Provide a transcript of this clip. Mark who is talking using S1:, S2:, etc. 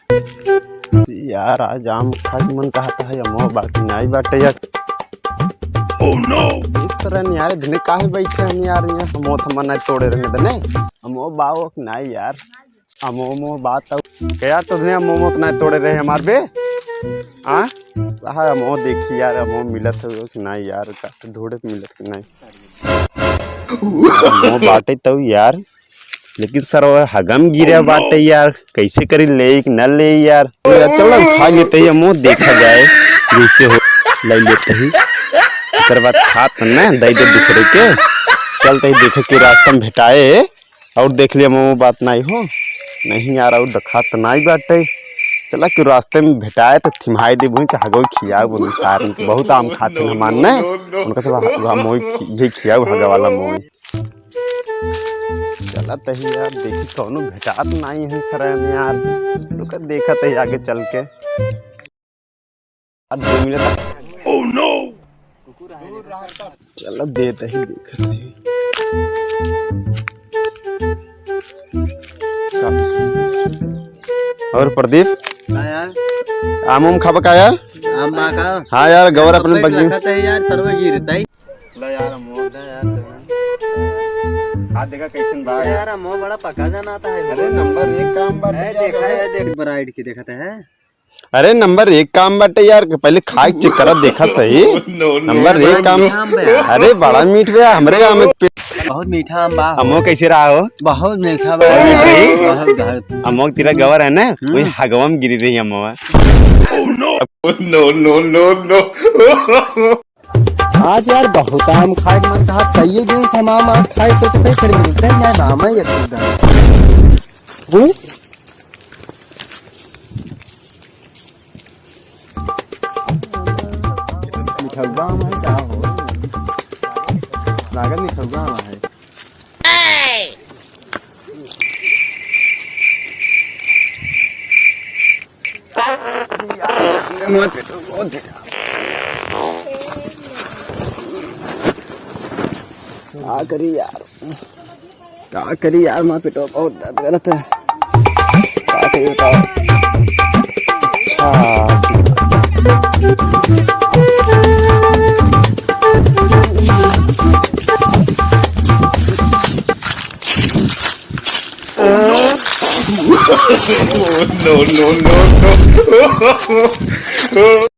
S1: यार आज आम खाए मन कहता है अमो बाकी नहीं बाटे यार। ओह नो इस तरह यार धने काहे बैठे हैं यार ये अमो थमा नहीं तोड़े रंगे दने अमो बाओ नहीं यार अमो मो बात क्या यार तो धने अमो मो नहीं तोड़े रहे हमार बे हाँ हाँ अमो देखी यार अमो मिलत है कि नहीं यार ढूंढे मिलत कि नहीं अमो बाटे तो यार लेकिन सर वो हगम गिरा बाटे यार कैसे करी ले न ले यार चलो खा लेते ही अमो देखा जाए जैसे हो ले लेते ही फिर बात खात ना दे दे दूसरे के चलते ही देखे कि रास्ता में भेटाए और देख लिया अमो बात नहीं हो नहीं यार और दखा तो नहीं बाटे चला कि रास्ते में भेटाए तो थिमाई दे बुई के हगो खिया बोली सार बहुत आम खाते हैं मानने उनका सब मोई ये खिया हगा वाला मोई चला तही यार देखी कौनो भेटात नहीं है सर यार लोग देखा तही आगे चल के अब 2 मिनट ओह नो चला देते ही देखा तही और प्रदीप आम उम खाबा का यार
S2: आम का
S1: हाँ यार गवर अपने बगी
S2: यार तरवे गिरता है
S1: ला यार मोर दा यार हाथ देखा कैसन बा
S2: यार मो बड़ा पका जाना आता है।
S1: अरे नंबर 1 काम बाटे
S2: देखा है देख ब्राइड की देखते हैं।
S1: अरे नंबर 1 काम बाटे यार पहले खा के चेक करा देखा सही नंबर 1 काम अरे बड़ा मीठ बे हमरे गांव में
S2: बहुत मीठा आम बा
S1: अमो कैसे रहा हो
S2: बहुत मीठा बा
S1: बहुत अमो तेरा गवर है ना वही हगवा में गिरी रही अमो नो नो नो
S2: आज यार बहुत आम खाए मन कहा कई दिन से आम खाए सोचते फिर मिलते हैं यार आम ही मिठौगा आम है क्या हो लागत मिठौगा आम है क्या करी यार माँ पेटो बहुत दर्द करता है क्या करी बताओ।
S1: no no no no